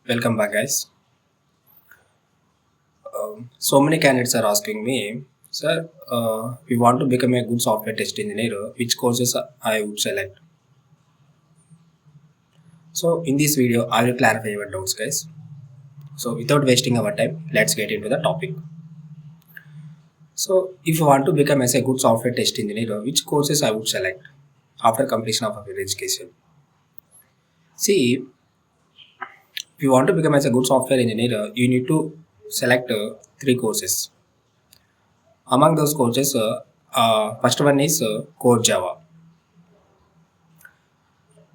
Welcome back, guys. So many candidates are asking me, sir, we want to become a good software test engineer. Which courses I would select? So, in this video, I will clarify your doubts, guys. So, without wasting our time, let's get into the topic. So, if you want to become as a good software test engineer, which courses I would select after completion of our education? See, if you want to become as a good software engineer, you need to select three courses. Among those courses, first one is Core Java.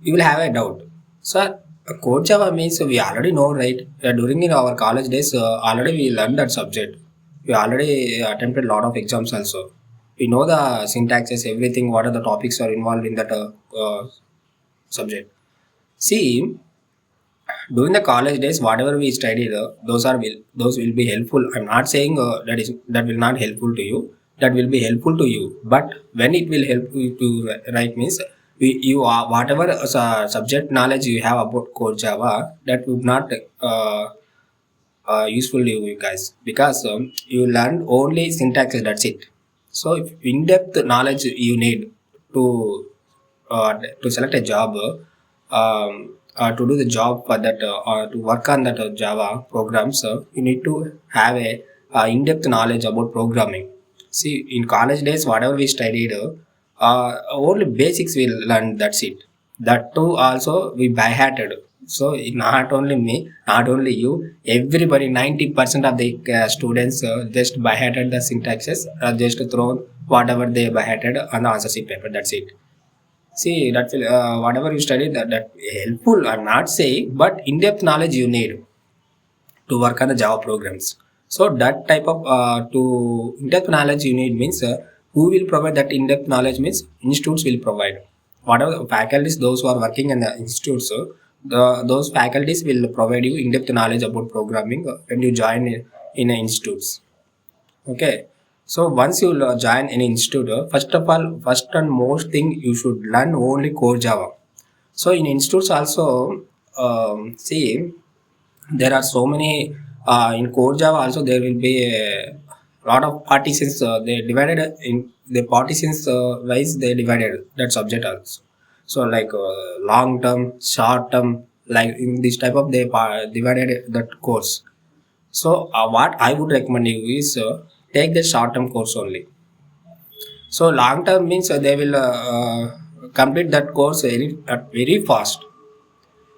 You will have a doubt. Sir, Core Java means we already know, right? During in our college days, already we learned that subject. We already attempted a lot of exams also. We know the syntaxes, everything, what are the topics are involved in that subject. See, during the college days, whatever we studied, those will be helpful. I'm not saying that will not helpful to you. That will be helpful to you. But when it will help you to write means you are whatever subject knowledge you have about core Java, that would not useful to you guys, because you learn only syntaxes. That's it. So if in-depth knowledge you need to to select a job, to do the job for that, or to work on that Java programs, you need to have a in-depth knowledge about programming. See, in college days, whatever we studied, only basics we learned. That's it. That too also we by-hearted. So not only me, not only you, everybody, 90% of the students just by-hearted the syntaxes, just throw whatever they by-hearted on the answer sheet paper. That's it. See, that will, whatever you study, that helpful. I'm not saying, but in-depth knowledge you need to work on the Java programs. So that type of to in-depth knowledge you need means who will provide that in-depth knowledge means institutes will provide. Whatever the faculties, those who are working in the institutes, those faculties will provide you in-depth knowledge about programming when you join in institutes. Okay. So once you join an institute, first of all, first and most thing you should learn only core Java. So in institutes also, see, there are so many in core Java also there will be a lot of partitions. They divided in the partitions wise they divided that subject also. So like long term, short term, like in this type of they divided that course. So what I would recommend you is take the short term course only. So long term means they will complete that course very fast.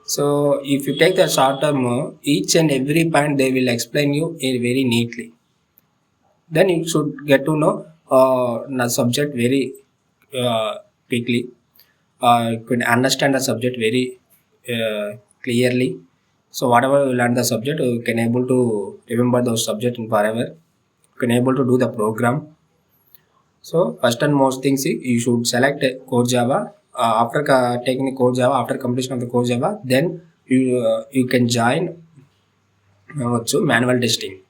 So if you take the short term, each and every point they will explain you very neatly. Then you should get to know the subject very quickly. You can understand the subject very clearly. So whatever you learn the subject, you can able to remember those subject in forever. You can able to do the program. So first and most things you should select core Java. After taking the core Java, after completion of the core Java, then you can join also manual testing.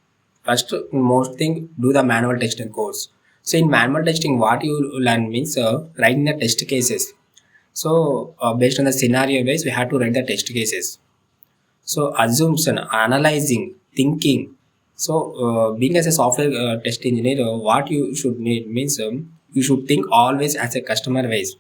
First most thing, do the manual testing course. So in manual testing what you learn means writing the test cases. So based on the scenario base we have to write the test cases. So assumption, analyzing, thinking. So being as a software test engineer, what you should need means you should think always as a customer base.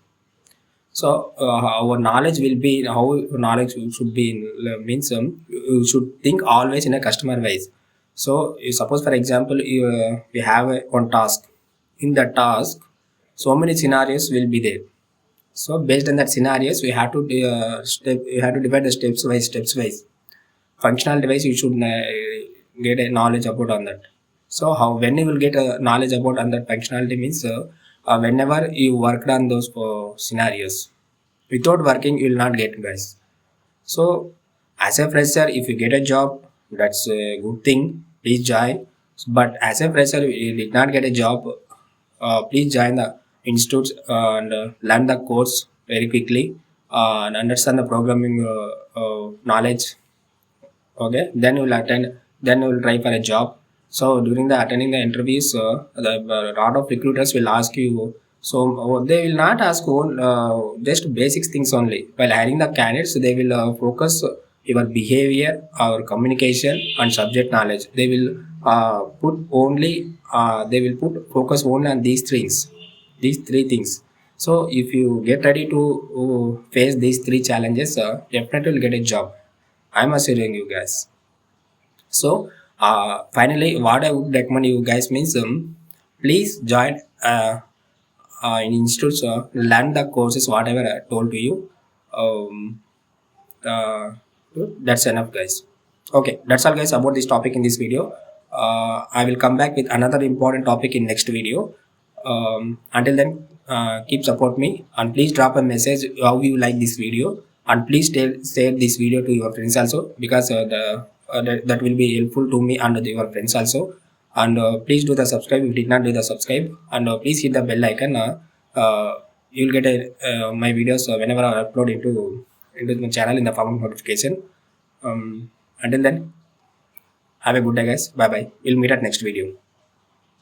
So our knowledge will be how knowledge should be in, means you should think always in a customer wise. So suppose for example we have one task. In that task, so many scenarios will be there. So based on that scenarios, we have to we have to divide the steps wise. Functional device you should get a knowledge about on that. So how when you will get a knowledge about on that functionality means whenever you worked on those scenarios, without working you will not get, guys. So as a fresher, if you get a job, that's a good thing, please join. But as a fresher you did not get a job, please join the institutes and learn the course very quickly and understand the programming knowledge. Okay, then you will attend, then you will try for a job. So during the attending the interviews, the lot of recruiters will ask you. So they will not ask just basic things only. While hiring the candidates, they will focus your behavior, our communication, and subject knowledge. They will they will put focus only on these three things. So if you get ready to face these three challenges, definitely will get a job. I'm assuring you guys. So finally, what I would recommend you guys means, please join in institutes, learn the courses whatever I told to you. Um, uh, that's enough, guys. Okay, that's all, guys, about this topic in this video. I will come back with another important topic in next video. Until then, keep support me, and please drop a message how you like this video, and please share this video to your friends also, because that will be helpful to me and your friends also. And please do the subscribe if you did not do the subscribe, and please hit the bell icon. You'll get my videos whenever I upload into my channel in the form of notification. Until then, have a good day, guys. Bye bye. We'll meet at next video.